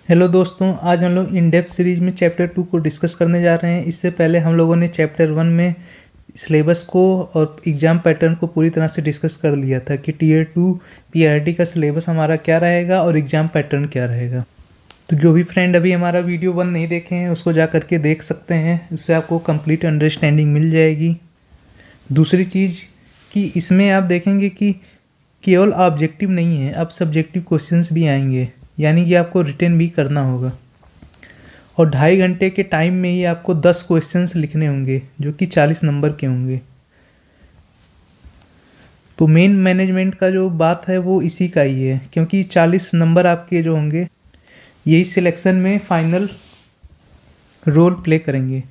Hello दोस्तों, आज हम लोग इन डेप्थ सीरीज में चैप्टर 2 को डिस्कस करने जा रहे हैं। इससे पहले हम लोगों ने चैप्टर 1 में सिलेबस को और एग्ज़ाम पैटर्न को पूरी तरह से डिस्कस कर लिया था कि टीयर 2 पीआरटी का सिलेबस हमारा क्या रहेगा और एग्ज़ाम पैटर्न क्या रहेगा। तो जो भी फ्रेंड अभी हमारा वीडियो 1 नहीं देखे हैं उसको जा करके देख सकते हैं, उससे आपको कंप्लीट अंडरस्टैंडिंग मिल जाएगी। दूसरी चीज़ कि इसमें आप देखेंगे कि केवल ऑब्जेक्टिव नहीं है, अब सब्जेक्टिव क्वेश्चंस भी आएंगे, यानी कि आपको रिटन भी करना होगा। और 2.5 घंटे के टाइम में ही आपको 10 क्वेश्चंस लिखने होंगे जो कि 40 नंबर के होंगे। तो मेन मैनेजमेंट का जो बात है वो इसी का ही है, क्योंकि 40 नंबर आपके जो होंगे यही सिलेक्शन में फाइनल रोल प्ले करेंगे।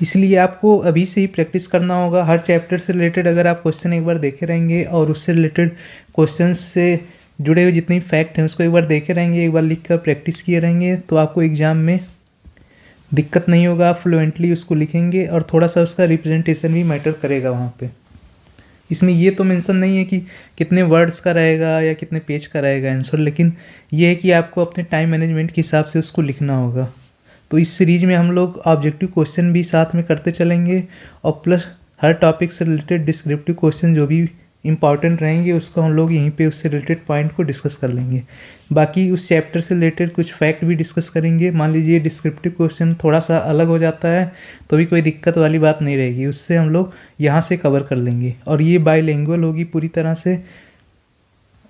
इसलिए आपको अभी से ही प्रैक्टिस करना होगा। हर चैप्टर से रिलेटेड अगर आप क्वेश्चन एक बार देखे रहेंगे और उससे रिलेटेड क्वेश्चन से जुड़े हुए जितने फैक्ट हैं उसको एक बार देखे रहेंगे, एक बार लिख कर प्रैक्टिस किए रहेंगे, तो आपको एग्ज़ाम में दिक्कत नहीं होगा। आप फ्लुएंटली उसको लिखेंगे और थोड़ा सा उसका रिप्रेजेंटेशन भी मैटर करेगा वहाँ पे। इसमें ये तो मेंशन नहीं है कि कितने वर्ड्स का रहेगा या कितने पेज का रहेगा आंसर, लेकिन ये है कि आपको अपने टाइम मैनेजमेंट के हिसाब से उसको लिखना होगा। तो इस सीरीज में हम लोग ऑब्जेक्टिव क्वेश्चन भी साथ में करते चलेंगे और प्लस हर टॉपिक से रिलेटेड डिस्क्रिप्टिव क्वेश्चन जो भी इंपॉर्टेंट रहेंगे उसको हम लोग यहीं पे उससे रिलेटेड पॉइंट को डिस्कस कर लेंगे। बाकी उस चैप्टर से रिलेटेड कुछ फैक्ट भी डिस्कस करेंगे। मान लीजिए डिस्क्रिप्टिव क्वेश्चन थोड़ा सा अलग हो जाता है तो भी कोई दिक्कत वाली बात नहीं रहेगी, उससे हम लोग यहाँ से कवर कर लेंगे। और ये बाईलिंगुअल होगी पूरी तरह से,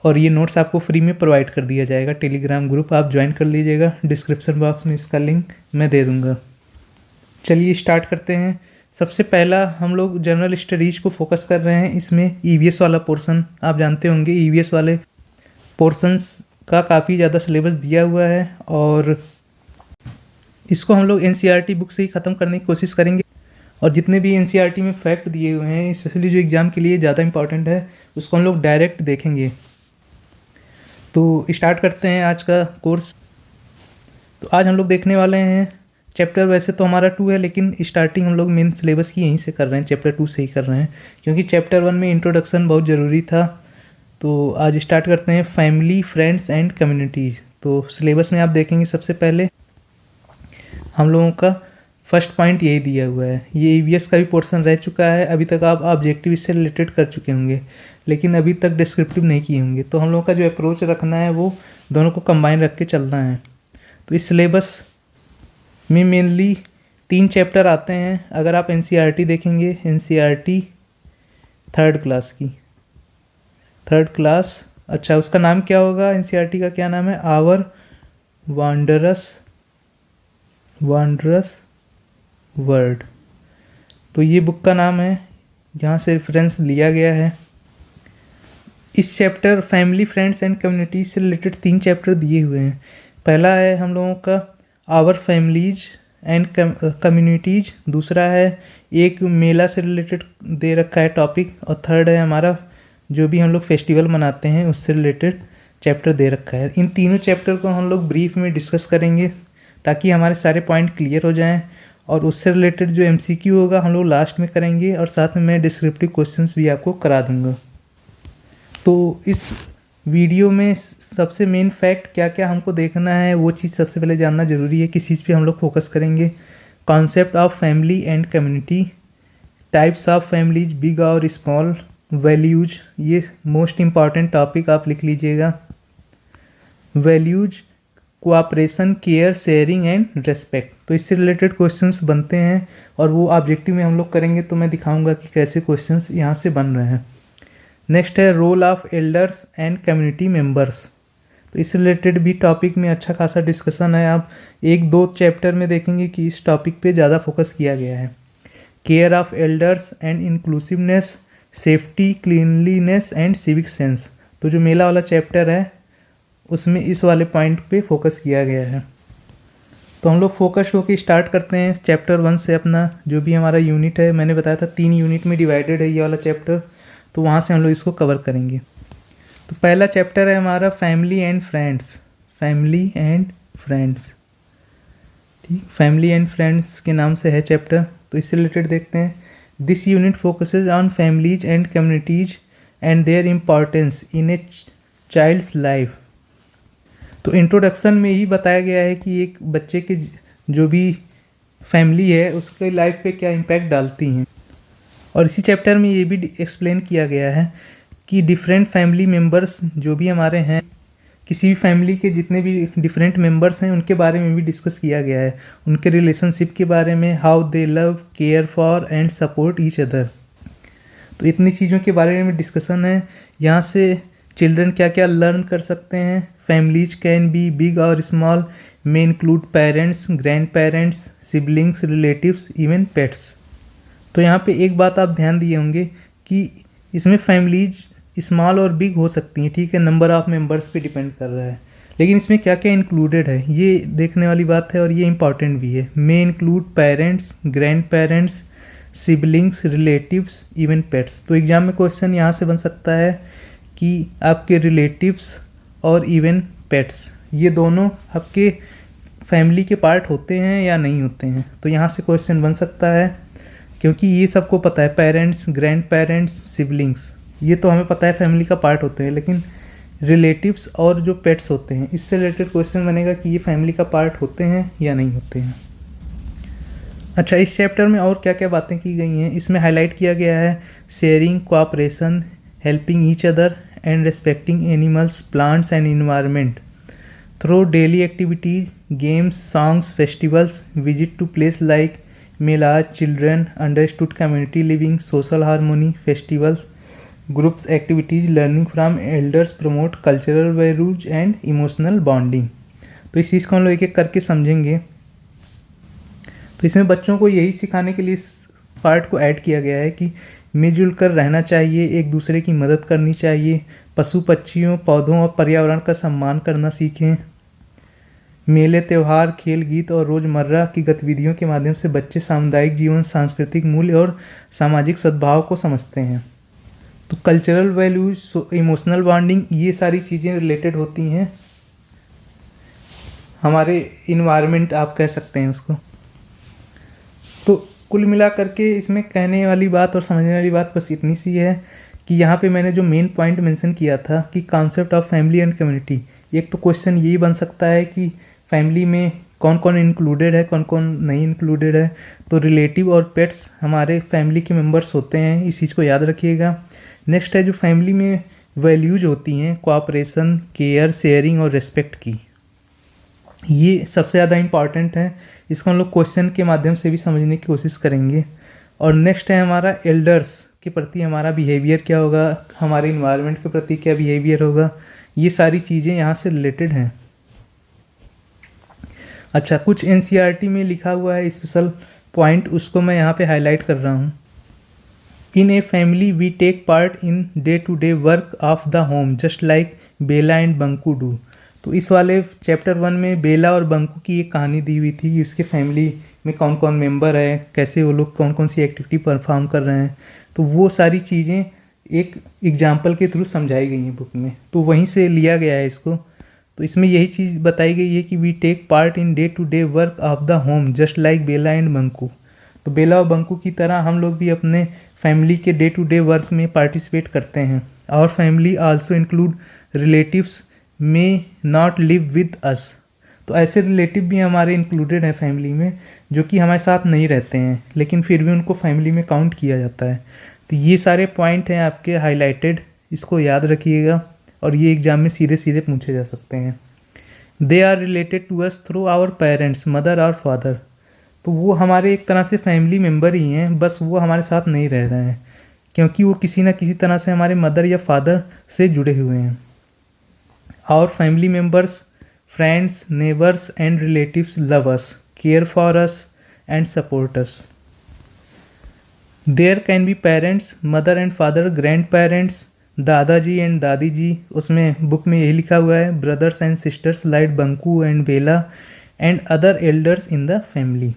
और ये नोट्स आपको फ्री में प्रोवाइड कर दिया जाएगा। टेलीग्राम ग्रुप आप ज्वाइन कर लीजिएगा, डिस्क्रिप्शन बॉक्स में इसका लिंक मैं दे दूँगा। चलिए स्टार्ट करते हैं। सबसे पहला हम लोग जनरल स्टडीज़ को फोकस कर रहे हैं। इसमें ईवीएस वाला पोर्शन आप जानते होंगे, ईवीएस वाले पोर्शंस का काफ़ी ज़्यादा सिलेबस दिया हुआ है और इसको हम लोग एनसीईआरटी बुक से ही ख़त्म करने की कोशिश करेंगे। और जितने भी एनसीईआरटी में फैक्ट दिए हुए हैं, स्पेशली जो एग्ज़ाम के लिए ज़्यादा इंपॉर्टेंट है, उसको हम लोग डायरेक्ट देखेंगे। तो स्टार्ट करते हैं आज का कोर्स। तो आज हम लोग देखने वाले हैं चैप्टर, वैसे तो हमारा 2 है लेकिन स्टार्टिंग हम लोग मेन सिलेबस की यहीं से कर रहे हैं, चैप्टर 2 से ही कर रहे हैं, क्योंकि चैप्टर 1 में इंट्रोडक्शन बहुत ज़रूरी था। तो आज स्टार्ट करते हैं फैमिली, फ्रेंड्स एंड कम्युनिटीज़। तो सिलेबस में आप देखेंगे सबसे पहले हम लोगों का फर्स्ट पॉइंट यही दिया हुआ है। ये ईवीएस का भी पोर्शन रह चुका है। अभी तक आप ऑब्जेक्टिव इससे रिलेटेड कर चुके होंगे लेकिन अभी तक डिस्क्रिप्टिव नहीं किए होंगे। तो हम लोगों का जो अप्रोच रखना है वो दोनों को कंबाइन रख के चलना है। तो इस सिलेबस में मेनली 3 चैप्टर आते हैं। अगर आप एनसीईआरटी देखेंगे, एनसीईआरटी थर्ड क्लास, अच्छा उसका नाम क्या होगा, एनसीईआरटी का क्या नाम है, आवर वांडरस वर्ल्ड। तो ये बुक का नाम है, जहाँ से रेफरेंस लिया गया है। इस chapter family, friends and communities से रिलेटेड 3 चैप्टर दिए हुए हैं। पहला है हम लोगों का आवर फैमिलीज एंड कम्युनिटीज, दूसरा है एक मेला से रिलेटेड दे रखा है टॉपिक, और थर्ड है हमारा जो भी हम लोग फेस्टिवल मनाते हैं उससे रिलेटेड चैप्टर दे रखा है। इन तीनों चैप्टर को हम लोग ब्रीफ में डिस्कस करेंगे ताकि हमारे सारे पॉइंट क्लियर हो जाएं, और उससे रिलेटेड जो एमसीक्यू होगा हम लोग लास्ट में करेंगे, और साथ में मैं डिस्क्रिप्टिव क्वेश्चंस भी आपको करा दूंगा। तो इस वीडियो में सबसे मेन फैक्ट क्या क्या हमको देखना है वो चीज़ सबसे पहले जानना ज़रूरी है। किस चीज़ पे हम लोग फोकस करेंगे, concept of family and community, types of families big और स्मॉल, वैल्यूज, ये मोस्ट इम्पॉर्टेंट टॉपिक आप लिख लीजिएगा। Values, cooperation, care, sharing and respect. तो इससे रिलेटेड क्वेश्चंस बनते हैं और वो ऑब्जेक्टिव में हम लोग करेंगे, तो मैं दिखाऊंगा कि कैसे क्वेश्चंस यहाँ से बन रहे हैं। नेक्स्ट है role of elders and community members. तो इस रिलेटेड भी टॉपिक में अच्छा खासा डिस्कशन है। आप 1-2 चैप्टर में देखेंगे कि इस टॉपिक पे ज़्यादा फोकस किया गया है। Care of elders and inclusiveness, safety, cleanliness and civic sense. तो जो मेला वाला चैप्टर है उसमें इस वाले पॉइंट पे फोकस किया गया है। तो हम लोग फोकस होकर स्टार्ट करते हैं चैप्टर 1 से। अपना जो भी हमारा यूनिट है, मैंने बताया था 3 यूनिट में डिवाइडेड है ये वाला चैप्टर, तो वहाँ से हम लोग इसको कवर करेंगे। तो पहला चैप्टर है हमारा फैमिली एंड फ्रेंड्स। ठीक, फैमिली एंड फ्रेंड्स के नाम से है चैप्टर। तो इससे रिलेटेड देखते हैं। This unit focuses on families and communities and their importance in a child's life. तो इंट्रोडक्शन में ही बताया गया है कि एक बच्चे के जो भी फैमिली है उसके लाइफ पे क्या इम्पैक्ट डालती हैं। और इसी चैप्टर में ये भी एक्सप्लेन किया गया है कि डिफरेंट फैमिली मेम्बर्स जो भी हमारे हैं, किसी भी फैमिली के जितने भी डिफरेंट मेंबर्स हैं उनके बारे में भी डिस्कस किया गया है, उनके रिलेशनशिप के बारे में, how they love, care for and support each other. तो इतनी चीज़ों के बारे में डिस्कशन है। यहाँ से चिल्ड्रन क्या क्या लर्न कर सकते हैं। फैमिलीज कैन बी बिग और small, may include parents, grand parents, siblings, relatives, even pets. तो यहाँ पे एक बात आप ध्यान दिए होंगे कि इसमें फैमिलीज स्मॉल और बिग हो सकती हैं, ठीक है, नंबर ऑफ मेंबर्स पे डिपेंड कर रहा है, लेकिन इसमें क्या क्या इंक्लूडेड है ये देखने वाली बात है और ये इंपॉर्टेंट भी है। May include parents, grand parents, siblings, relatives, even pets. तो एग्जाम में क्वेश्चन यहाँ से बन सकता है कि आपके रिलेटिव्स और इवन पेट्स ये दोनों आपके फैमिली के पार्ट होते हैं या नहीं होते हैं। तो यहाँ से क्वेश्चन बन सकता है, क्योंकि ये सबको पता है, पेरेंट्स, ग्रैंड पेरेंट्स, सिबलिंग्स ये तो हमें पता है फैमिली का पार्ट होते हैं, लेकिन रिलेटिव्स और जो पेट्स होते हैं इससे रिलेटेड क्वेश्चन बनेगा कि ये फैमिली का पार्ट होते हैं या नहीं होते हैं। अच्छा, इस चैप्टर में और क्या क्या बातें की गई हैं इसमें हाईलाइट किया गया है। Sharing, cooperation, helping each other and respecting animals, plants and environment through daily activities, games, songs, festivals, visit to place like melas, children understood community living, social harmony, festivals, groups activities, learning from elders, promote cultural values and emotional bonding. तो इस चीज़ को हम लोग एक एक करके समझेंगे। तो इसमें बच्चों को यही सिखाने के लिए इस पार्ट को ऐड किया गया है कि मिलजुल कर रहना चाहिए, एक दूसरे की मदद करनी चाहिए, पशु पक्षियों, पौधों और पर्यावरण का सम्मान करना सीखें। मेले, त्यौहार, खेल, गीत और रोज़मर्रा की गतिविधियों के माध्यम से बच्चे सामुदायिक जीवन, सांस्कृतिक मूल्य और सामाजिक सद्भाव को समझते हैं। तो कल्चरल वैल्यूज, इमोशनल बॉन्डिंग, ये सारी चीज़ें रिलेटेड होती हैं हमारे इन्वायरमेंट, आप कह सकते हैं उसको। तो कुल मिला करके इसमें कहने वाली बात और समझने वाली बात बस इतनी सी है कि यहाँ पे मैंने जो मेन पॉइंट मेंशन किया था कि concept of family and community, एक तो क्वेश्चन यही बन सकता है कि फैमिली में कौन कौन इंक्लूडेड है, कौन कौन नहीं इंक्लूडेड है। तो रिलेटिव और पेट्स हमारे फैमिली के मेम्बर्स होते हैं, इस चीज़ को याद रखिएगा। नेक्स्ट है जो फैमिली में वैल्यूज होती हैं, कोऑपरेशन, केयर, शेयरिंग और रेस्पेक्ट की, ये सबसे ज़्यादा इम्पॉर्टेंट है। इसको हम लोग क्वेश्चन के माध्यम से भी समझने की कोशिश करेंगे। और नेक्स्ट है हमारा एल्डर्स के प्रति हमारा बिहेवियर क्या होगा, हमारे इन्वायरमेंट के प्रति क्या बिहेवियर होगा, ये सारी चीज़ें यहाँ से रिलेटेड हैं। अच्छा, कुछ एनसीईआरटी में लिखा हुआ है स्पेशल पॉइंट, उसको मैं यहाँ पे हाईलाइट कर रहा हूँ। In a family we take part in day to day work of the home just like Bela and Bunku do. तो इस वाले चैप्टर 1 में बेला और बंकू की एक कहानी दी हुई थी कि उसके फैमिली में कौन कौन मेंबर है, कैसे वो लोग कौन कौन सी एक्टिविटी परफॉर्म कर रहे हैं। तो वो सारी चीज़ें एक एग्जाम्पल के थ्रू समझाई गई हैं बुक में, तो वहीं से लिया गया है इसको। तो इसमें यही चीज़ बताई गई है कि we take part in day to day work of the home just like Bela and Bunku. तो बेला और बंकू की तरह हम लोग भी अपने फैमिली के डे टू डे वर्क में पार्टिसिपेट करते हैं। और family also include relatives may not live with us. तो ऐसे रिलेटिव भी हमारे इंक्लूडेड हैं फैमिली में जो कि हमारे साथ नहीं रहते हैं, लेकिन फिर भी उनको फैमिली में काउंट किया जाता है। तो ये सारे पॉइंट हैं आपके हाईलाइटेड, इसको याद रखिएगा और ये एग्जाम में सीधे सीधे पूछे जा सकते हैं। They are related to us through our parents, mother और फादर। तो वो हमारे एक तरह से फैमिली मेम्बर ही हैं, बस वो हमारे साथ नहीं रह रहे हैं क्योंकि वो किसी न किसी तरह से हमारे मदर या फादर से जुड़े हुए हैं। Our family members, friends, neighbours and relatives love us, care for us and support us. There can be parents, mother and father, grandparents, dadaji and dadi ji. उसमें बुक में यही लिखा हुआ है, brothers and sisters like Bunku and Bela and other elders in the family.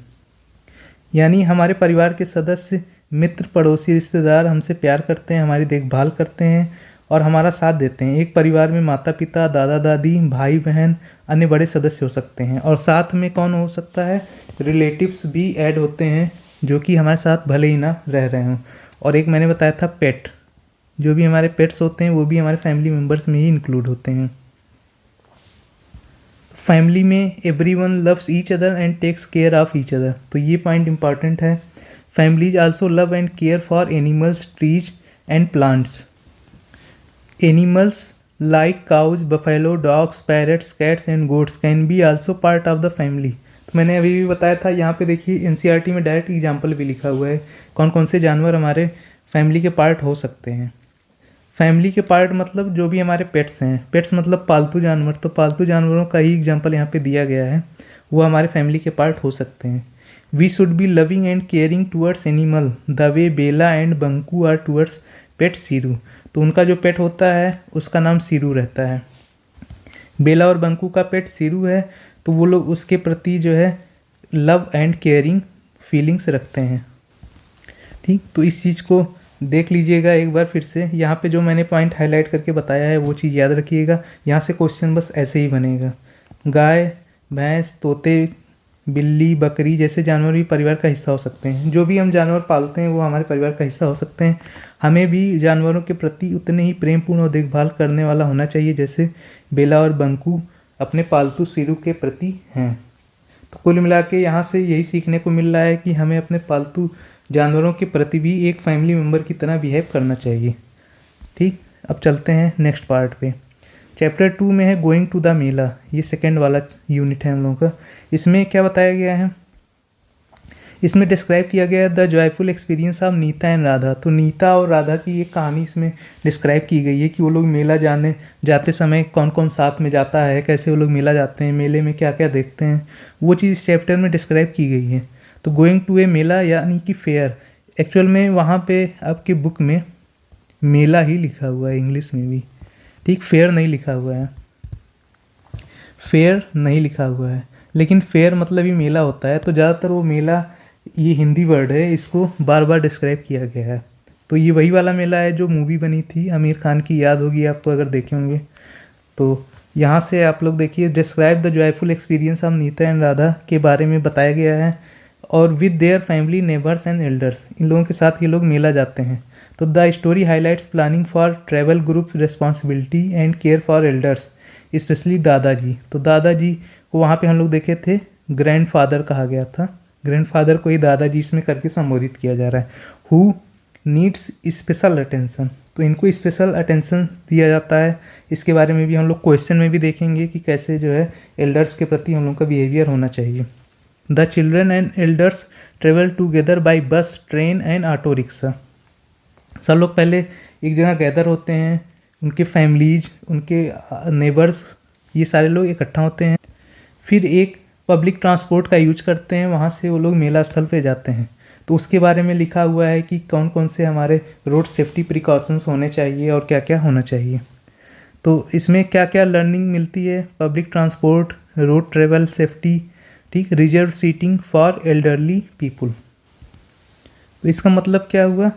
यानी हमारे परिवार के सदस्य, मित्र, पड़ोसी, रिश्तेदार हमसे प्यार करते हैं, हमारी देखभाल करते हैं और हमारा साथ देते हैं। एक परिवार में माता पिता, दादा दादी, भाई बहन, अन्य बड़े सदस्य हो सकते हैं। और साथ में कौन हो सकता है, रिलेटिव्स भी ऐड होते हैं जो कि हमारे साथ भले ही ना रह रहे हों। और एक मैंने बताया था पेट, जो भी हमारे पेट्स होते हैं वो भी हमारे फैमिली मेम्बर्स में ही इंक्लूड होते हैं। फैमिली में everyone loves each other and takes care of each other, तो ये पॉइंट इंपॉर्टेंट है। Families also love and care for animals, trees and plants. Animals like cows, buffalo, dogs, parrots, cats and goats can be also part of the family। तो मैंने अभी भी बताया था, यहाँ पे देखिए एनसीईआरटी में डायरेक्ट एग्जाम्पल भी लिखा हुआ है कौन कौन से जानवर हमारे फैमिली के पार्ट हो सकते हैं। फैमिली के पार्ट मतलब जो भी हमारे पेट्स हैं, पेट्स मतलब पालतू जानवर, तो पालतू जानवरों का ही एग्जाम्पल यहाँ पे दिया गया है, वो हमारे फैमिली के पार्ट हो सकते हैं। We should be loving and caring towards animal the way Bela and Bunku are towards pet Seeru. तो उनका जो पेट होता है उसका नाम सीरू रहता है। बेला और बंकू का पेट सीरू है, तो वो लोग उसके प्रति जो है लव एंड केयरिंग फीलिंग्स रखते हैं। ठीक, तो इस चीज़ को देख लीजिएगा एक बार फिर से। यहाँ पे जो मैंने पॉइंट हाईलाइट करके बताया है वो चीज़ याद रखिएगा। यहाँ से क्वेश्चन बस ऐसे ही बनेगा। गाय, भैंस, तोते, बिल्ली, बकरी जैसे जानवर भी परिवार का हिस्सा हो सकते हैं। जो भी हम जानवर पालते हैं वो हमारे परिवार का हिस्सा हो सकते हैं। हमें भी जानवरों के प्रति उतने ही प्रेमपूर्ण और देखभाल करने वाला होना चाहिए जैसे बेला और बंकू अपने पालतू सीरू के प्रति हैं। तो कुल मिला के यहाँ से यही सीखने को मिल रहा है कि हमें अपने पालतू जानवरों के प्रति भी एक फैमिली मेम्बर की तरह बिहेव करना चाहिए। ठीक, अब चलते हैं नेक्स्ट पार्ट पे। चैप्टर 2 में है गोइंग टू द मेला, ये सेकेंड वाला यूनिट है हम लोगों का। इसमें क्या बताया गया है, इसमें डिस्क्राइब किया गया है the joyful experience of Nita and Radha. तो नीता और राधा की एक कहानी इसमें डिस्क्राइब की गई है कि वो लोग मेला जाते समय कौन कौन साथ में जाता है, कैसे वो लोग मेला जाते हैं, मेले में क्या क्या देखते हैं, वो चीज़ इस चैप्टर में डिस्क्राइब की गई है। तो गोइंग टू ए मेला यानी कि फेयर, एक्चुअल में वहाँ पे आपके बुक में मेला ही लिखा हुआ है इंग्लिश में भी। ठीक, फेयर नहीं लिखा हुआ है, फेयर नहीं लिखा हुआ है, लेकिन फेयर मतलब ही मेला होता है। तो ज़्यादातर वो मेला, ये हिंदी वर्ड है, इसको बार बार डिस्क्राइब किया गया है। तो ये वही वाला मेला है जो मूवी बनी थी आमिर खान की, याद होगी आपको अगर देखे होंगे। तो यहाँ से आप लोग देखिए, describe the joyful experience of Nita and Radha के बारे में बताया गया है। और with their family, neighbours and elders, इन लोगों के साथ ये लोग मेला जाते हैं। तो the story highlights planning for travel, group responsibility and care for elders, specially dadaji. तो दादाजी को वहाँ पे हम लोग देखे थे ग्रैंडफादर कहा गया था, ग्रैंडफादर को ही दादाजी इसमें करके संबोधित किया जा रहा है। हु नीड्स स्पेशल अटेंशन, तो इनको स्पेशल अटेंशन दिया जाता है। इसके बारे में भी हम लोग क्वेश्चन में भी देखेंगे कि कैसे जो है एल्डर्स के प्रति हम लोग का बिहेवियर होना चाहिए। The children and elders travel together by bus, train and auto rickshaw. सब लोग पहले एक जगह गैदर होते हैं, उनके फैमिलीज, उनके नेबर्स, ये सारे लोग इकट्ठा होते हैं, फिर एक पब्लिक ट्रांसपोर्ट का यूज करते हैं, वहाँ से वो लोग मेला स्थल पे जाते हैं। तो उसके बारे में लिखा हुआ है कि कौन कौन से हमारे रोड सेफ्टी प्रिकॉशंस होने चाहिए और क्या क्या होना चाहिए। तो इसमें क्या क्या लर्निंग मिलती है, public transport, road travel safety, ठीक, reserve seating for elderly people. तो इसका मतलब क्या हुआ,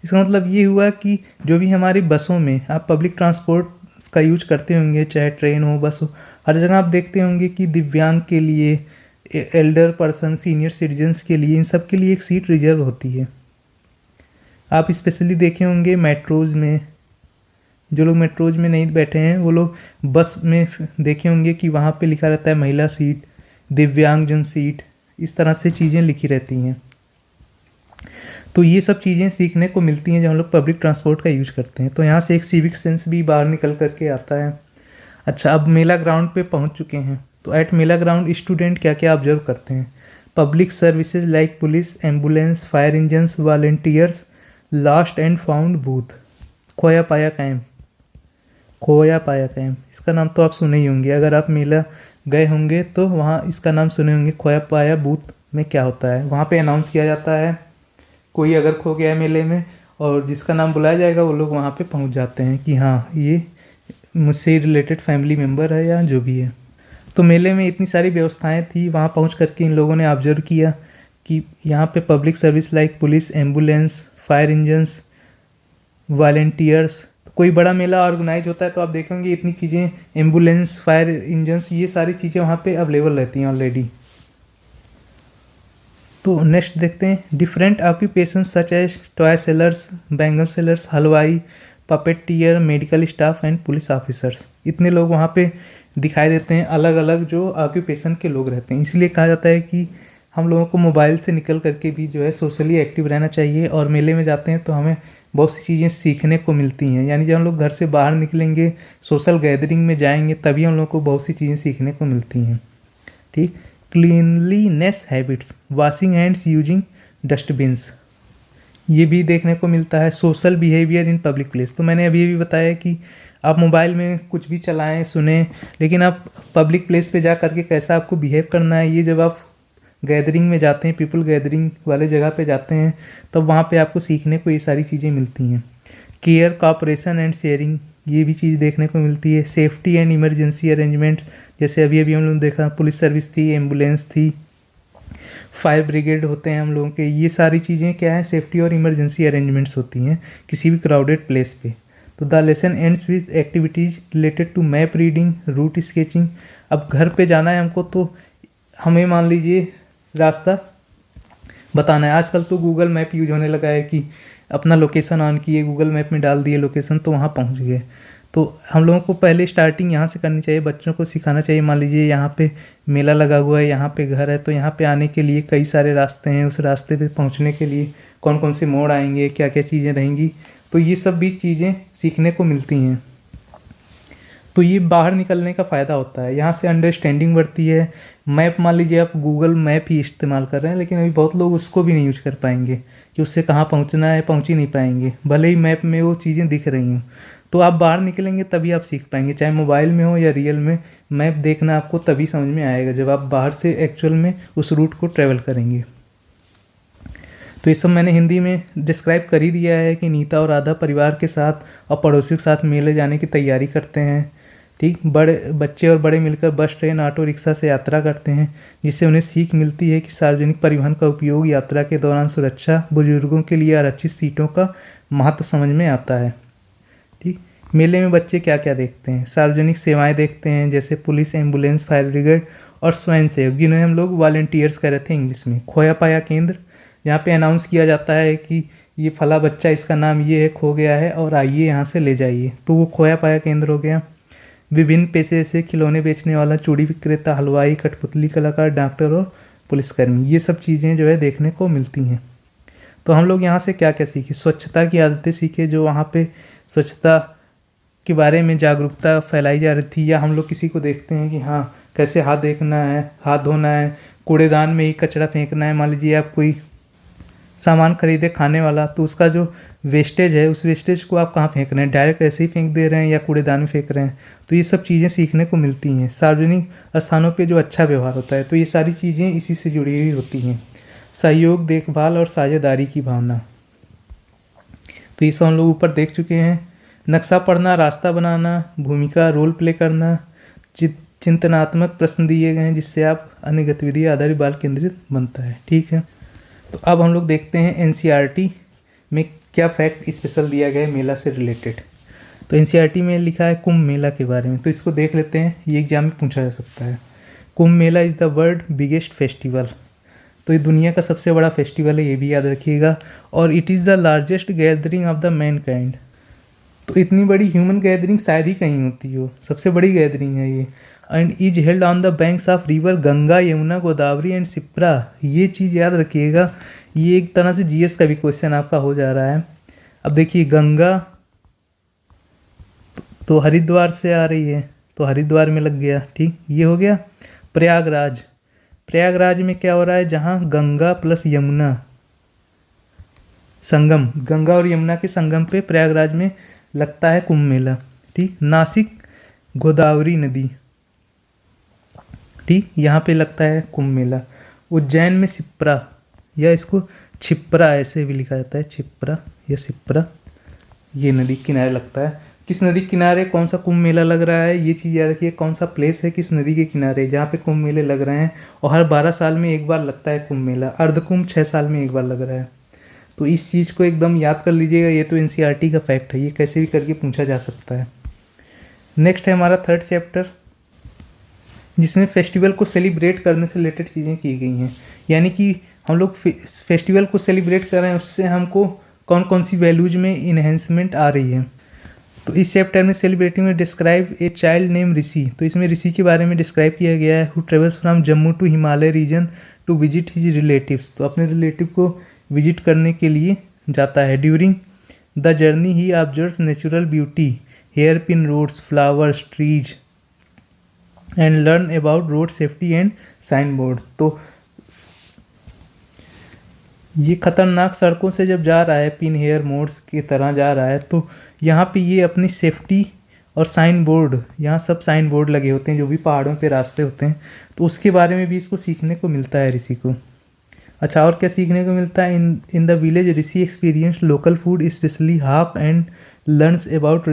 इसका मतलब ये हुआ कि जो भी हमारी बसों में आप पब्लिक ट्रांसपोर्ट का यूज करते होंगे, चाहे ट्रेन हो, बस हो, हर जगह आप देखते होंगे कि दिव्यांग के लिए, एल्डर पर्सन, सीनियर सिटीजन्स के लिए, इन सब के लिए एक सीट रिजर्व होती है। आप स्पेशली देखे होंगे मेट्रोज़ में, जो लोग मेट्रोज़ में नहीं बैठे हैं वो लोग बस में देखे होंगे कि वहाँ पे लिखा रहता है महिला सीट, दिव्यांगजन सीट, इस तरह से चीज़ें लिखी रहती हैं। तो ये सब चीज़ें सीखने को मिलती हैं जब हम लोग पब्लिक ट्रांसपोर्ट का यूज करते हैं। तो यहाँ से एक सिविक सेंस भी बाहर निकल करके आता है। अच्छा, अब मेला ग्राउंड पे पहुँच चुके हैं। तो एट मेला ग्राउंड स्टूडेंट क्या क्या ऑब्जर्व करते हैं, public services like police, ambulance, fire engines, volunteers, last and found booth, खोया पाया कैंप। खोया पाया कैंप, इसका नाम तो आप सुने ही होंगे, अगर आप मेला गए होंगे तो वहाँ इसका नाम सुने होंगे। खोया पाया बूथ में क्या होता है, वहाँ पे अनाउंस किया जाता है कोई अगर खो गया है मेले में, और जिसका नाम बुलाया जाएगा वो लोग वहाँ पे पहुँच जाते हैं कि हाँ ये मुझसे रिलेटेड फैमिली मेम्बर है या जो भी है। तो मेले में इतनी सारी व्यवस्थाएं थी, वहाँ पहुँच करके इन लोगों ने ऑब्जर्व किया कि यहाँ पे public service like police, ambulance, fire engines, volunteers, कोई बड़ा मेला ऑर्गेनाइज होता है तो आप देखेंगे इतनी चीज़ें, एम्बुलेंस, फायर इंजन्स, ये सारी चीज़ें वहाँ पे अवेलेबल रहती हैं ऑलरेडी। तो नेक्स्ट देखते हैं, different occupations such as toy sellers, bangle sellers, हलवाई, puppeteer, medical staff and police officers. इतने लोग वहाँ पे दिखाई देते हैं अलग अलग जो ऑक्यूपेशन के लोग रहते हैं। इसलिए कहा जाता है कि हम लोगों को मोबाइल से निकल करके भी जो है सोशली एक्टिव रहना चाहिए, और मेले में जाते हैं तो हमें बहुत सी चीज़ें सीखने को मिलती हैं। यानी जब हम लोग घर से बाहर निकलेंगे, सोशल गैदरिंग में जाएंगे, तभी हम लोग को बहुत सी चीज़ें सीखने को मिलती हैं। ठीक। Cleanliness habits, washing hands, using dustbins, ये भी देखने को मिलता है। Social behaviour in public place, तो मैंने अभी भी बताया कि आप मोबाइल में कुछ भी चलाएं सुने, लेकिन आप पब्लिक प्लेस पे जा करके कैसा आपको बिहेव करना है, ये जब आप गैदरिंग में जाते हैं, पीपल गैदरिंग वाले जगह पे जाते हैं, तब वहाँ पे आपको सीखने को ये सारी चीज़ें मिलती हैं। केयर, कॉपरेशन एंड शेयरिंग, ये भी चीज़ देखने को मिलती है। सेफ्टी एंड इमरजेंसी अरेंजमेंट, जैसे अभी हम लोगों ने देखा पुलिस सर्विस थी, एम्बुलेंस थी, फायर ब्रिगेड होते हैं हम लोगों के, ये सारी चीज़ें क्या है, सेफ्टी और इमरजेंसी अरेंजमेंट्स होती हैं किसी भी क्राउडेड प्लेस पे। तो the lesson ends with activities related to map reading, route sketching. अब घर पे जाना है हमको, तो हमें मान लीजिए रास्ता बताना है। आजकल तो गूगल मैप यूज होने लगा है कि अपना लोकेशन ऑन किए, गूगल मैप में डाल दिए लोकेशन, तो वहाँ पहुँच गए। तो हम लोगों को पहले स्टार्टिंग यहाँ से करनी चाहिए, बच्चों को सिखाना चाहिए। मान लीजिए यहाँ पे मेला लगा हुआ है, यहाँ पे घर है, तो यहाँ पे आने के लिए कई सारे रास्ते हैं, उस रास्ते पे पहुँचने के लिए कौन कौन से मोड़ आएंगे, क्या क्या चीज़ें रहेंगी, तो ये सब भी चीज़ें सीखने को मिलती हैं। तो ये बाहर निकलने का फ़ायदा होता है, यहाँ से अंडरस्टैंडिंग बढ़ती है। मैप, मान लीजिए आप गूगल मैप ही इस्तेमाल कर रहे हैं, लेकिन अभी बहुत लोग उसको भी नहीं यूज कर पाएंगे कि उससे कहाँ पहुँचना है, पहुँच ही नहीं पाएंगे, भले ही मैप में वो चीज़ें दिख रही हैं। तो आप बाहर निकलेंगे तभी आप सीख पाएंगे, चाहे मोबाइल में हो या रियल में। मैप देखना आपको तभी समझ में आएगा जब आप बाहर से एक्चुअल में उस रूट को ट्रेवल करेंगे। तो ये सब मैंने हिंदी में डिस्क्राइब कर ही दिया है कि नीता और राधा परिवार के साथ और पड़ोसियों के साथ मेले जाने की तैयारी करते हैं। ठीक, बड़े बच्चे और बड़े मिलकर बस, ट्रेन, ऑटो रिक्शा से यात्रा करते हैं, जिससे उन्हें सीख मिलती है कि सार्वजनिक परिवहन का उपयोग यात्रा के दौरान सुरक्षा, बुजुर्गों के लिए आरक्षित सीटों का महत्व समझ में आता है। ठीक, मेले में बच्चे क्या क्या देखते हैं, सार्वजनिक सेवाएं देखते हैं, जैसे पुलिस, एम्बुलेंस, फायर ब्रिगेड और स्वयं सेवक, जिन्हें हम लोग वॉलंटियर्स कह रहे थे इंग्लिश में। खोया पाया केंद्र, यहाँ पे अनाउंस किया जाता है कि ये फला बच्चा, इसका नाम ये है, खो गया है और आइए यहाँ से ले जाइए, तो वो खोया पाया केंद्र हो गया। विभिन्न पेशे से खिलौने बेचने वाला, चूड़ी विक्रेता, हलवाई, कठपुतली कलाकार, डॉक्टर और पुलिसकर्मी, ये सब चीज़ें जो है देखने को मिलती हैं। तो हम लोग यहाँ से क्या क्या सीखे, स्वच्छता की आदतें सीखे, जो वहाँ पे स्वच्छता के बारे में जागरूकता फैलाई जा रही थी, या हम लोग किसी को देखते हैं कि हाँ कैसे हाथ देखना है, हाथ धोना है, कूड़ेदान में ही कचरा फेंकना है। मान लीजिए आप कोई सामान खरीदे खाने वाला, तो उसका जो वेस्टेज है, उस वेस्टेज को आप कहाँ फेंक रहे हैं, डायरेक्ट ऐसे ही फेंक दे रहे हैं या कूड़ेदान में फेंक रहे हैं, तो ये सब चीज़ें सीखने को मिलती हैं। सार्वजनिक स्थानों पे जो अच्छा व्यवहार होता है, तो ये सारी चीज़ें इसी से जुड़ी हुई होती हैं। सहयोग, देखभाल और साझेदारी की भावना, तो ये सब हम लोग ऊपर देख चुके हैं। नक्शा पढ़ना, रास्ता बनाना, भूमिका रोल प्ले करना, चिंतनात्मक प्रश्न दिए गए हैं, जिससे आप अन्य गतिविधि आधारित बाल केंद्रित बनता है। ठीक है, तो अब हम लोग देखते हैं एनसीईआरटी में क्या फैक्ट स्पेशल दिया गया है मेला से रिलेटेड। तो एनसीईआरटी में लिखा है कुंभ मेला के बारे में, तो इसको देख लेते हैं, ये एग्जाम में पूछा जा सकता है। Kumbh Mela is the world biggest festival, तो ये दुनिया का सबसे बड़ा फेस्टिवल है, ये भी याद रखिएगा। और it is the largest gathering of the Mankind, तो इतनी बड़ी ह्यूमन गैदरिंग शायद ही कहीं होती हो, सबसे बड़ी गैदरिंग है ये। And is held on the banks of river Ganga, Yamuna, Godavari and Shipra, ये चीज़ याद रखिएगा। ये एक तरह से जीएस का भी क्वेश्चन आपका हो जा रहा है। अब देखिए, गंगा तो हरिद्वार से आ रही है, तो हरिद्वार में लग गया। ठीक, ये हो गया। प्रयागराज, प्रयागराज में क्या हो रहा है, जहाँ गंगा प्लस यमुना संगम, गंगा और यमुना के संगम पे प्रयागराज में लगता है कुंभ मेला। ठीक, नासिक गोदावरी नदी, ठीक, यहाँ पे लगता है कुंभ मेला। उज्जैन में सिप्रा, या इसको छिप्रा ऐसे भी लिखा जाता है, छिप्रा या सिप्रा, ये नदी किनारे लगता है। किस नदी के किनारे कौन सा कुंभ मेला लग रहा है, ये चीज़ याद रखिए, कौन सा प्लेस है किस नदी के किनारे जहाँ पे कुंभ मेले लग रहे हैं। और हर 12 साल में एक बार लगता है कुंभ मेला, अर्धकुंभ 6 साल में एक बार लग रहा है। तो इस चीज़ को एकदम याद कर लीजिएगा, ये तो एनसीईआरटी का फैक्ट है, ये कैसे भी करके पूछा जा सकता है। नेक्स्ट है हमारा 3rd चैप्टर, जिसमें फेस्टिवल को सेलिब्रेट करने से रिलेटेड चीज़ें की गई हैं। यानी कि हम लोग फेस्टिवल को सेलिब्रेट कर रहे हैं, उससे हमको कौन कौन सी वैल्यूज में इन्हेंसमेंट आ रही है। तो इस चैप्टर में सेलिब्रेटिंग में डिस्क्राइब ए चाइल्ड नेम ऋषि, तो इसमें ऋषि के बारे में डिस्क्राइब किया गया है, who travels from Jammu to Himalaya region to visit his relatives, तो अपने रिलेटिव को विजिट करने के लिए जाता है। During the journey he observes natural beauty, hair pin roads, flowers, trees and learn about road safety and sign board. तो ये खतरनाक सड़कों से जब जा रहा है, पिन हेयर मोड्स की तरह जा रहा है, तो यहाँ पे ये अपनी सेफ्टी और साइन बोर्ड, यहाँ सब साइन बोर्ड लगे होते हैं जो भी पहाड़ों पे रास्ते होते हैं, तो उसके बारे में भी इसको सीखने को मिलता है ऋषि को। अच्छा, और क्या सीखने को मिलता है? In the village Rishi experience local food specially half and learns about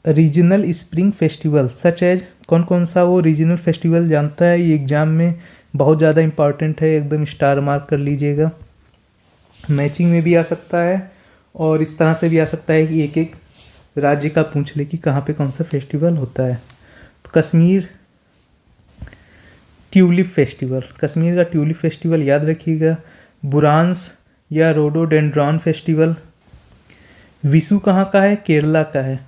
regional spring festival such as, कौन कौन सा वो रीजनल फेस्टिवल जानता है? ये एग्जाम में बहुत ज़्यादा इंपॉर्टेंट है, एकदम स्टार मार्क कर लीजिएगा। मैचिंग में भी आ सकता है और इस तरह से भी आ सकता है कि एक एक राज्य का पूछ ले कि कहाँ पे कौन सा फेस्टिवल होता है। तो कश्मीर ट्यूलिप फेस्टिवल, कश्मीर का ट्यूलिप फेस्टिवल याद रखिएगा। बुरांस या रोडोडेंड्रॉन फेस्टिवल। विशु कहाँ का है? केरला का है।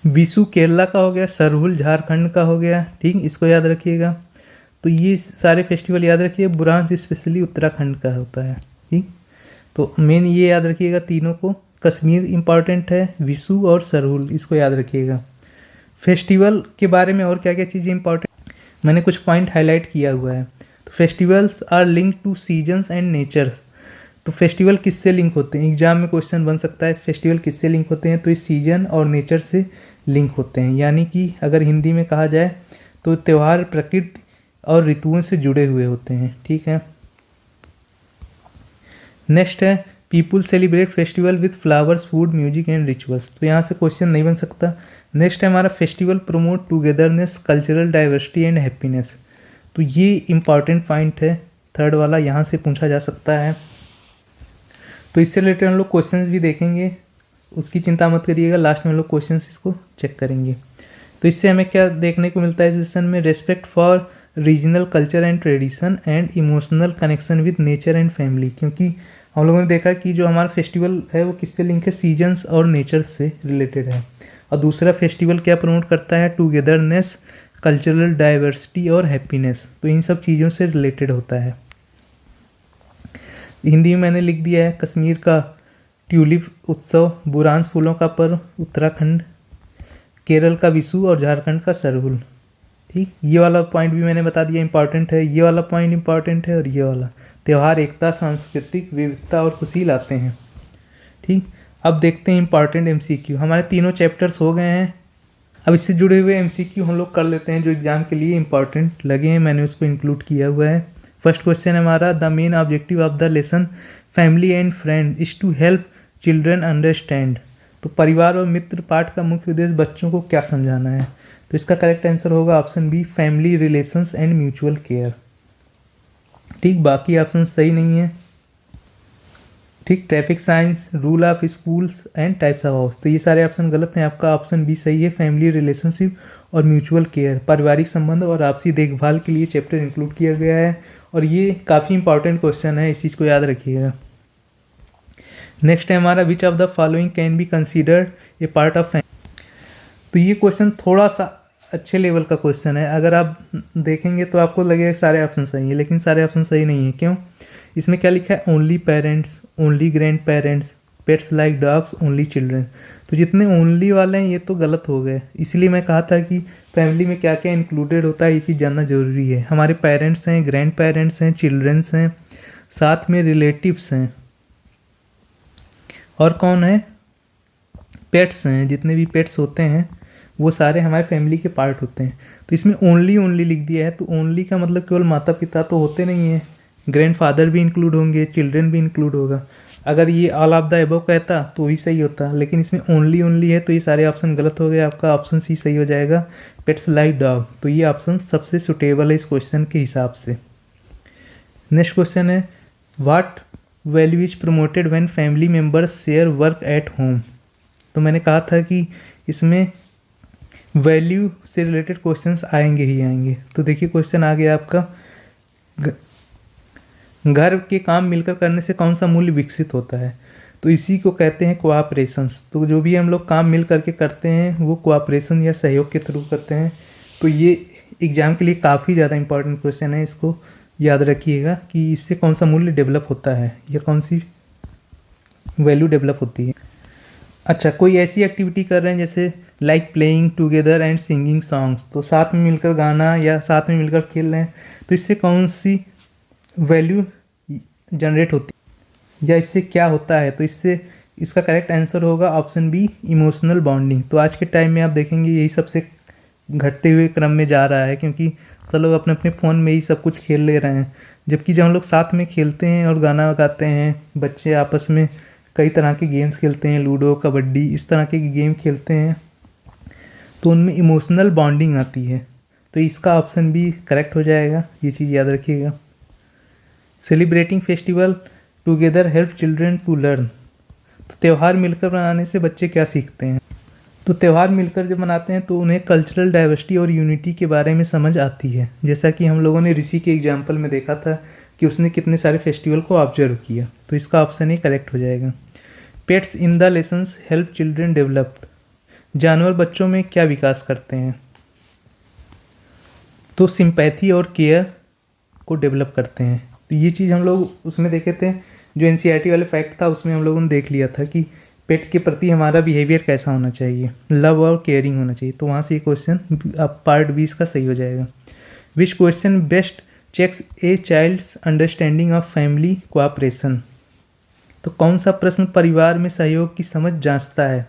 विशु केरला का हो गया, सरहुल झारखंड का हो गया, ठीक, इसको याद रखिएगा। तो ये सारे फेस्टिवल याद रखिए। बुरांस स्पेशली उत्तराखंड का होता है, ठीक। तो मेन ये याद रखिएगा तीनों को। कश्मीर इम्पॉर्टेंट है, विशु और सरहुल, इसको याद रखिएगा। फेस्टिवल के बारे में और क्या क्या चीज़ें इंपॉर्टेंट, मैंने कुछ पॉइंट हाईलाइट किया हुआ है। तो festivals are link to seasons and natures, तो फेस्टिवल किससे लिंक होते हैं? एग्जाम में क्वेश्चन बन सकता है फेस्टिवल किससे लिंक होते हैं, तो इस सीजन और नेचर से लिंक होते हैं। यानी कि अगर हिंदी में कहा जाए तो त्यौहार प्रकृति और ऋतुओं से जुड़े हुए होते हैं, ठीक है। नेक्स्ट है people celebrate festival with flowers, food, music and rituals, तो यहाँ से क्वेश्चन नहीं बन सकता। नेक्स्ट है हमारा festival promote togetherness, cultural diversity and happiness, तो ये इंपॉर्टेंट पॉइंट है, थर्ड वाला, यहाँ से पूछा जा सकता है। तो इससे रिलेटेड हम लोग क्वेश्चंस भी देखेंगे, उसकी चिंता मत करिएगा, लास्ट में हम लोग क्वेश्चंस इसको चेक करेंगे। तो इससे हमें क्या देखने को मिलता है इस सेशन में? Respect for regional culture and tradition and emotional connection with nature and family, क्योंकि हम लोगों ने देखा कि जो हमारा फेस्टिवल है वो किससे लिंक है? सीजन्स और नेचर से रिलेटेड है। और दूसरा फेस्टिवल क्या प्रमोट करता है? टुगेदरनेस, कल्चरल डाइवर्सिटी और हैप्पीनेस, तो इन सब चीज़ों से रिलेटेड होता है। हिंदी में मैंने लिख दिया है कश्मीर का ट्यूलिप उत्सव, बुरांस फूलों का पर्व उत्तराखंड, केरल का विशु और झारखंड का सरहुल, ठीक। ये वाला पॉइंट भी मैंने बता दिया इंपॉर्टेंट है, ये वाला पॉइंट इंपॉर्टेंट है, और ये वाला त्यौहार एकता, सांस्कृतिक विविधता और खुशी लाते हैं, ठीक। अब देखते हैं इंपॉर्टेंट एमसीक्यू। हमारे तीनों चैप्टर्स हो गए हैं, अब इससे जुड़े हुए एमसीक्यू हम लोग कर लेते हैं जो एग्जाम के लिए इंपॉर्टेंट लगे हैं, मैंने उसको इंक्लूड किया हुआ है। फर्स्ट क्वेश्चन है हमारा, the main objective of the lesson family and friend is to help children understand, तो परिवार और मित्र पाठ का मुख्य उद्देश्य बच्चों को क्या समझाना है? तो इसका करेक्ट आंसर होगा option B, family relations and mutual care, ठीक। बाकी ऑप्शन सही नहीं है, ठीक। Traffic science, rule of schools and types of house, तो ये सारे ऑप्शन गलत हैं, आपका ऑप्शन बी सही है, फैमिली रिलेशनशिप और म्यूचुअल केयर, पारिवारिक संबंध और आपसी देखभाल के लिए चैप्टर इंक्लूड किया गया है, और ये काफ़ी इंपॉर्टेंट क्वेश्चन है, इस चीज़ को याद रखिएगा। नेक्स्ट है हमारा, which of the following can be considered A part of family, तो ये क्वेश्चन थोड़ा सा अच्छे लेवल का क्वेश्चन है, अगर आप देखेंगे तो आपको लगेगा सारे ऑप्शन सही है, लेकिन सारे ऑप्शन सही नहीं है। क्यों? इसमें क्या लिखा है? Only parents, only grand parents, pets like dogs, only children, तो जितने ओनली वाले हैं ये तो गलत हो गए, इसलिए मैं कहा था कि फैमिली में क्या क्या इंक्लूडेड होता है ये चीज़ जानना जरूरी है। हमारे पेरेंट्स हैं, ग्रैंड पेरेंट्स हैं, चिल्ड्रंस हैं, साथ में रिलेटिव्स हैं, और कौन है? पेट्स हैं, जितने भी पेट्स होते हैं वो सारे हमारे फैमिली के पार्ट होते हैं। तो इसमें ओनली लिख दिया है, तो ओनली का मतलब केवल माता पिता तो होते नहीं हैं, ग्रैंडफादर भी इंक्लूड होंगे, चिल्ड्रन भी इंक्लूड होगा। अगर ये ऑल ऑफ द अबव कहता तो ही सही होता, लेकिन इसमें ओनली है, तो ये सारे ऑप्शन गलत हो गए, आपका ऑप्शन सी सही हो जाएगा, पेट्स लाइक डॉग, तो ये ऑप्शन सबसे सुटेबल है इस क्वेश्चन के हिसाब से। नेक्स्ट क्वेश्चन है, what value is promoted when family members share work at home, तो मैंने कहा था कि इसमें वैल्यू से रिलेटेड क्वेश्चंस आएंगे ही आएंगे। तो देखिए क्वेश्चन आ गया आपका, घर के काम मिलकर करने से कौन सा मूल्य विकसित होता है? तो तो इसी को कहते हैं कोऑपरेशंस। तो जो भी हम लोग काम मिल करके करते हैं वो कोऑपरेशन या सहयोग के थ्रू करते हैं। तो ये एग्ज़ाम के लिए काफ़ी ज़्यादा इंपॉर्टेंट क्वेश्चन है, इसको याद रखिएगा कि इससे कौन सा मूल्य डेवलप होता है या कौन सी वैल्यू डेवलप होती है। अच्छा, कोई ऐसी एक्टिविटी कर रहे हैं जैसे like playing together and singing songs, तो साथ में मिलकर गाना या साथ में मिलकर खेल रहे हैं, तो इससे कौन सी वैल्यू जनरेट होती है या इससे क्या होता है। तो इससे इसका करेक्ट आंसर होगा ऑप्शन बी, इमोशनल बॉन्डिंग। तो आज के टाइम में आप देखेंगे यही सबसे घटते हुए क्रम में जा रहा है, क्योंकि सब लोग अपने अपने फ़ोन में ही सब कुछ खेल ले रहे हैं। जबकि जब हम लोग साथ में खेलते हैं और गाना गाते हैं, बच्चे आपस में कई तरह के गेम्स खेलते हैं, लूडो, कबड्डी, इस तरह के गेम खेलते हैं, तो उनमें इमोशनल बॉन्डिंग आती है। तो इसका ऑप्शन भी करेक्ट हो जाएगा, ये चीज़ याद रखिएगा। Celebrating festival together help children to learn. तो त्यौहार मिलकर मनाने से बच्चे क्या सीखते हैं। तो त्यौहार मिलकर जब मनाते हैं तो उन्हें कल्चरल डाइवर्सिटी और यूनिटी के बारे में समझ आती है। जैसा कि हम लोगों ने ऋषि के एग्जाम्पल में देखा था कि उसने कितने सारे फेस्टिवल को ऑब्जर्व किया। तो इसका ऑप्शन ही करेक्ट हो जाएगा। Pets in the lessons help children developed. जानवर बच्चों में क्या विकास करते हैं। तो सिंपैथी और केयर को डेवलप करते हैं। तो ये चीज़ हम लोग उसमें देखे थे, जो एनसीईआरटी वाले फैक्ट था उसमें हम लोगों ने देख लिया था कि पेट के प्रति हमारा बिहेवियर कैसा होना चाहिए, लव और केयरिंग होना चाहिए। तो वहाँ से ये क्वेश्चन अब पार्ट 20 का सही हो जाएगा। Which question best checks a child's understanding of family cooperation. तो कौन सा प्रश्न परिवार में सहयोग की समझ जांचता है।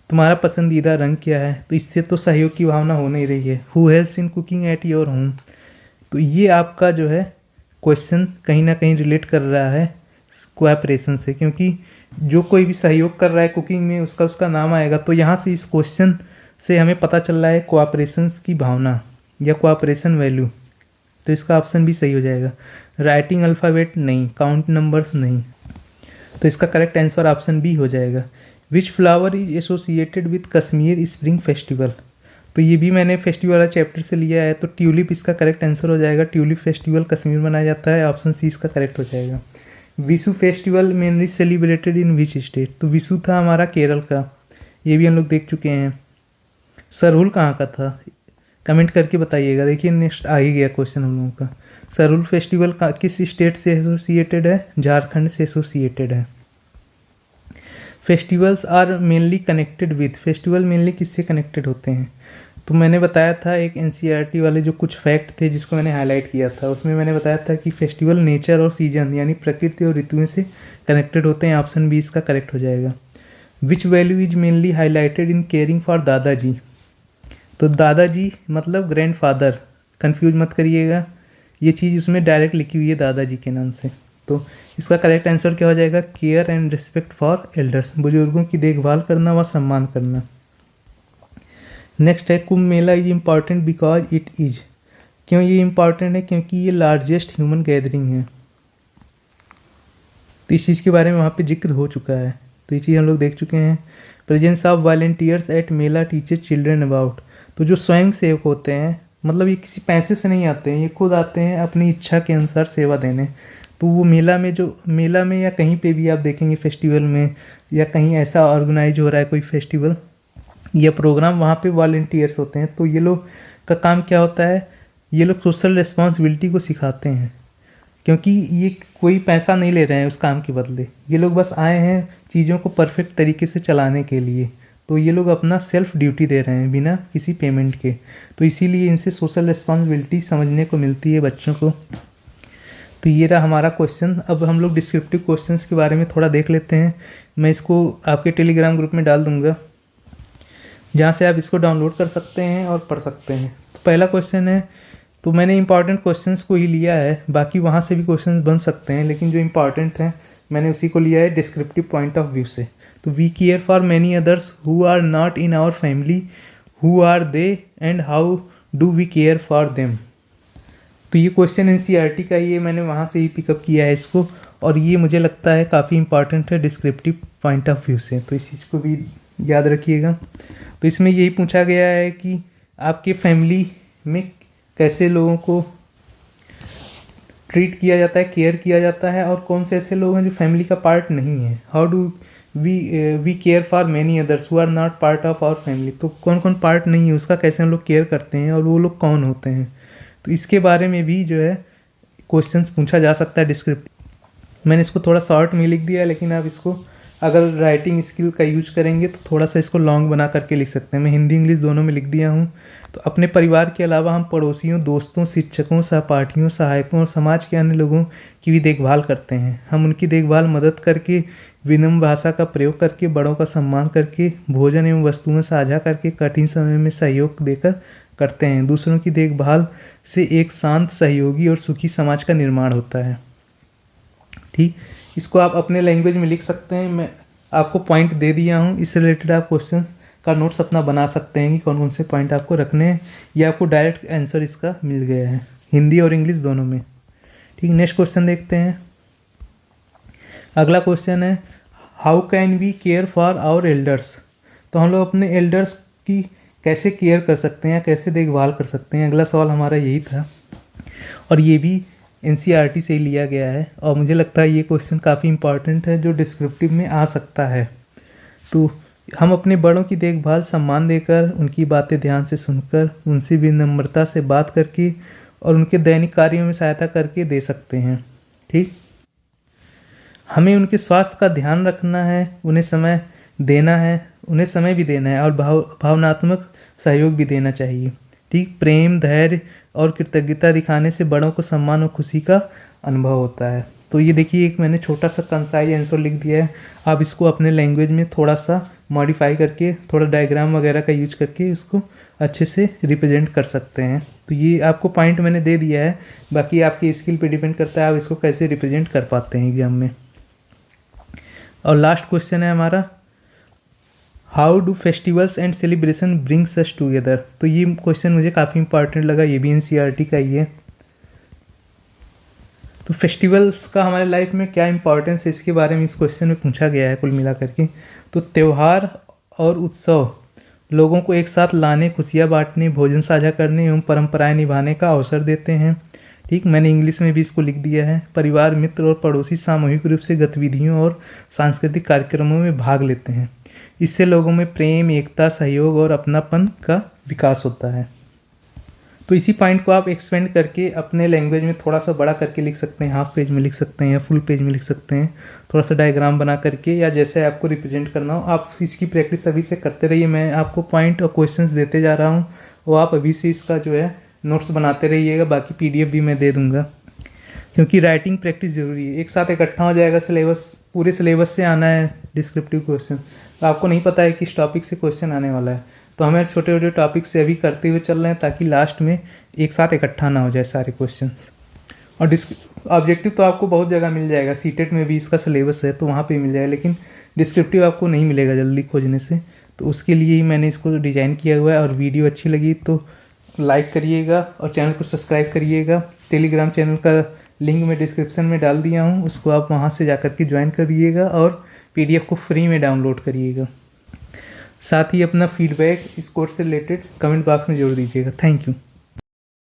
तुम्हारा पसंदीदा रंग क्या है। तो इससे तो सहयोग की भावना हो नहीं रही है। Who helps in cooking at your home. तो ये आपका जो है क्वेश्चन कहीं ना कहीं रिलेट कर रहा है कोऑपरेशन से, क्योंकि जो कोई भी सहयोग कर रहा है कुकिंग में उसका नाम आएगा। तो यहाँ से इस क्वेश्चन से हमें पता चल रहा है कोऑपरेशन की भावना या कोऑपरेशन वैल्यू। तो इसका ऑप्शन भी सही हो जाएगा। राइटिंग अल्फ़ाबेट नहीं, काउंट नंबर्स नहीं। तो इसका करेक्ट आंसर ऑप्शन बी हो जाएगा। विच flower is associated with Kashmir spring festival. तो ये भी मैंने फेस्टिवल वाला चैप्टर से लिया है। तो ट्यूलिप इसका करेक्ट आंसर हो जाएगा। ट्यूलिप फेस्टिवल कश्मीर मनाया जाता है, ऑप्शन सी इसका करेक्ट हो जाएगा। Vishu festival mainly celebrated in which state. तो विशु था हमारा केरल का, ये भी हम लोग देख चुके हैं। सरहुल कहाँ का था, कमेंट करके बताइएगा। देखिए नेक्स्ट आ ही गया क्वेश्चन हम लोगों का। सरहुल फेस्टिवल का किस स्टेट से एसोसिएटेड है, झारखंड से एसोसिएटेड है। Festivals are mainly connected with. Festival mainly किससे कनेक्टेड होते हैं। तो मैंने बताया था एक एनसीईआरटी वाले जो कुछ फैक्ट थे जिसको मैंने हाईलाइट किया था, उसमें मैंने बताया था कि फेस्टिवल नेचर और सीजन यानी प्रकृति और ऋतुओं से कनेक्टेड होते हैं। ऑप्शन बी इसका करेक्ट हो जाएगा। Which value is mainly highlighted in caring for दादाजी। तो दादाजी मतलब ग्रैंडफादर, कंफ्यूज मत करिएगा, ये चीज़ उसमें डायरेक्ट लिखी हुई है दादाजी के नाम से। तो इसका करेक्ट आंसर क्या हो जाएगा। Care and respect for elders, बुजुर्गों की देखभाल करना व सम्मान करना। नेक्स्ट है Kumbh Mela is important because it is. क्यों ये इम्पॉर्टेंट है, क्योंकि ये लार्जेस्ट ह्यूमन गैदरिंग है। तो इस चीज़ के बारे में वहाँ पे जिक्र हो चुका है, तो ये चीज़ हम लोग देख चुके हैं। Presence of volunteers at mela teacher children about. तो जो स्वयं सेवक होते हैं, मतलब ये किसी पैसे से नहीं आते हैं, ये खुद आते हैं अपनी इच्छा के अनुसार सेवा देने। तो वो मेला में या कहीं पे भी आप देखेंगे फेस्टिवल में या कहीं ऐसा ऑर्गेनाइज हो रहा है कोई फेस्टिवल या प्रोग्राम, वहाँ पे वॉलेंटियर्स होते हैं। तो ये लोग का काम क्या होता है, ये लोग सोशल रिस्पॉन्सिबिलिटी को सिखाते हैं, क्योंकि ये कोई पैसा नहीं ले रहे हैं उस काम के बदले। ये लोग बस आए हैं चीज़ों को परफेक्ट तरीके से चलाने के लिए। तो ये लोग अपना सेल्फ ड्यूटी दे रहे हैं बिना किसी पेमेंट के। तो इसीलिए इनसे सोशल रिस्पॉन्सिबिलिटी समझने को मिलती है बच्चों को। तो ये रहा हमारा क्वेश्चन। अब हम लोग डिस्क्रिप्टिव क्वेश्चंस के बारे में थोड़ा देख लेते हैं। मैं इसको आपके टेलीग्राम ग्रुप में डाल दूंगा, जहाँ से आप इसको डाउनलोड कर सकते हैं और पढ़ सकते हैं। तो पहला क्वेश्चन है, तो मैंने इंपॉर्टेंट क्वेश्चंस को ही लिया है, बाकी वहाँ से भी क्वेश्चंस बन सकते हैं, लेकिन जो इंपॉर्टेंट हैं मैंने उसी को लिया है डिस्क्रिप्टिव पॉइंट ऑफ व्यू से। तो we care for many others who are not in our family, who are they and how do we care for them. तो ये क्वेश्चन एनसीईआरटी का ही है, मैंने वहाँ से ही पिकअप किया है इसको, और ये मुझे लगता है काफ़ी इंपॉर्टेंट है डिस्क्रिप्टिव पॉइंट ऑफ व्यू से। तो इस चीज़ को भी याद रखिएगा। तो इसमें यही पूछा गया है कि आपके फैमिली में कैसे लोगों को ट्रीट किया जाता है, केयर किया जाता है, और कौन से ऐसे लोग हैं जो फैमिली का पार्ट नहीं है। How do we care for many others who are not part of our family. तो कौन कौन पार्ट नहीं है उसका, कैसे हम लोग केयर करते हैं और वो लोग कौन होते हैं, तो इसके बारे में भी जो है क्वेश्चन पूछा जा सकता है डिस्क्रिप्टिव। मैंने इसको थोड़ा शॉर्ट में लिख दिया है, लेकिन आप इसको अगर राइटिंग स्किल का यूज करेंगे तो थोड़ा सा इसको लॉन्ग बना करके लिख सकते हैं। मैं हिंदी इंग्लिश दोनों में लिख दिया हूँ। तो अपने परिवार के अलावा हम पड़ोसियों, दोस्तों, शिक्षकों, सहपाठियों, सहायकों और समाज के अन्य लोगों की भी देखभाल करते हैं। हम उनकी देखभाल मदद करके, विनम्र भाषा का प्रयोग करके, बड़ों का सम्मान करके, भोजन एवं वस्तुएं साझा करके, कठिन समय में सहयोग देकर करते हैं। दूसरों की देखभाल से एक शांत, सहयोगी और सुखी समाज का निर्माण होता है। ठीक, इसको आप अपने लैंग्वेज में लिख सकते हैं। मैं आपको पॉइंट दे दिया हूँ, इससे रिलेटेड आप क्वेश्चन का नोट्स अपना बना सकते हैं कि कौन कौन से पॉइंट आपको रखने हैं। ये आपको डायरेक्ट आंसर इसका मिल गया है, हिंदी और इंग्लिश दोनों में। ठीक, नेक्स्ट क्वेश्चन देखते हैं। अगला क्वेश्चन है how can we care for our elders. तो हम लोग अपने एल्डर्स की कैसे केयर कर सकते हैं या कैसे देखभाल कर सकते हैं, अगला सवाल हमारा यही था। और ये भी NCERT से ही लिया गया है और मुझे लगता है ये क्वेश्चन काफ़ी इंपॉर्टेंट है जो डिस्क्रिप्टिव में आ सकता है। तो हम अपने बड़ों की देखभाल सम्मान देकर, उनकी बातें ध्यान से सुनकर, उनसे विनम्रता से बात करके और उनके दैनिक कार्यों में सहायता करके दे सकते हैं। ठीक, हमें उनके स्वास्थ्य का ध्यान रखना है, उन्हें समय देना है, उन्हें समय भी देना है और भावनात्मक सहयोग भी देना चाहिए। ठीक, प्रेम, धैर्य और कृतज्ञता दिखाने से बड़ों को सम्मान और खुशी का अनुभव होता है। तो ये देखिए, एक मैंने छोटा सा कंसाइज आंसर लिख दिया है। आप इसको अपने लैंग्वेज में थोड़ा सा मॉडिफाई करके, थोड़ा डायग्राम वगैरह का यूज करके इसको अच्छे से रिप्रेजेंट कर सकते हैं। तो ये आपको पॉइंट मैंने दे दिया है, बाकी आपकी स्किल पे डिपेंड करता है आप इसको कैसे रिप्रेजेंट कर पाते हैं एग्जाम में। और लास्ट क्वेश्चन है हमारा how do festivals and celebration brings us together. तो ये क्वेश्चन मुझे काफ़ी इंपॉर्टेंट लगा, ये भी NCERT का ही है। तो फेस्टिवल्स का हमारे लाइफ में क्या इंपॉर्टेंस है, इसके बारे में इस क्वेश्चन में पूछा गया है कुल मिला करके। तो त्यौहार और उत्सव लोगों को एक साथ लाने, खुशियाँ बांटने, भोजन साझा करने एवं परंपराएं निभाने का अवसर देते हैं। ठीक, मैंने इंग्लिश में भी इसको लिख दिया है। परिवार, मित्र और पड़ोसी सामूहिक रूप से गतिविधियों और सांस्कृतिक कार्यक्रमों में भाग लेते हैं। इससे लोगों में प्रेम, एकता, सहयोग और अपनापन का विकास होता है। तो इसी पॉइंट को आप एक्सपेंड करके अपने लैंग्वेज में थोड़ा सा बड़ा करके लिख सकते हैं, हाफ पेज में लिख सकते हैं या फुल पेज में लिख सकते हैं, थोड़ा सा डायग्राम बना करके या जैसे आपको रिप्रेजेंट करना हो। आप इसकी प्रैक्टिस अभी से करते रहिए। मैं आपको पॉइंट और क्वेश्चंस देते जा रहा हूँ, वो आप अभी से इसका जो है नोट्स बनाते रहिएगा। बाकी PDF भी मैं दे दूँगा, क्योंकि राइटिंग प्रैक्टिस ज़रूरी है। एक साथ इकट्ठा हो जाएगा सिलेबस, पूरे सिलेबस से आना है डिस्क्रिप्टिव क्वेश्चन, तो आपको नहीं पता है किस टॉपिक से क्वेश्चन आने वाला है। तो हमें छोटे छोटे टॉपिक से अभी करते हुए चल रहे हैं ताकि लास्ट में एक साथ इकट्ठा ना हो जाए सारे क्वेश्चन। और ऑब्जेक्टिव तो आपको बहुत जगह मिल जाएगा, CTET में भी इसका सिलेबस है तो वहाँ पे मिल जाएगा, लेकिन डिस्क्रिप्टिव आपको नहीं मिलेगा जल्दी खोजने से। तो उसके लिए ही मैंने इसको डिज़ाइन किया हुआ है। और वीडियो अच्छी लगी तो लाइक करिएगा और चैनल को सब्सक्राइब करिएगा। टेलीग्राम चैनल का लिंक मैं डिस्क्रिप्शन में डाल दिया हूँ, उसको आप वहाँ से जाकर के ज्वाइन करिएगा और PDF को फ्री में डाउनलोड करिएगा। साथ ही अपना फीडबैक इस कोर्स से रिलेटेड कमेंट बॉक्स में जरूर दीजिएगा। Thank you.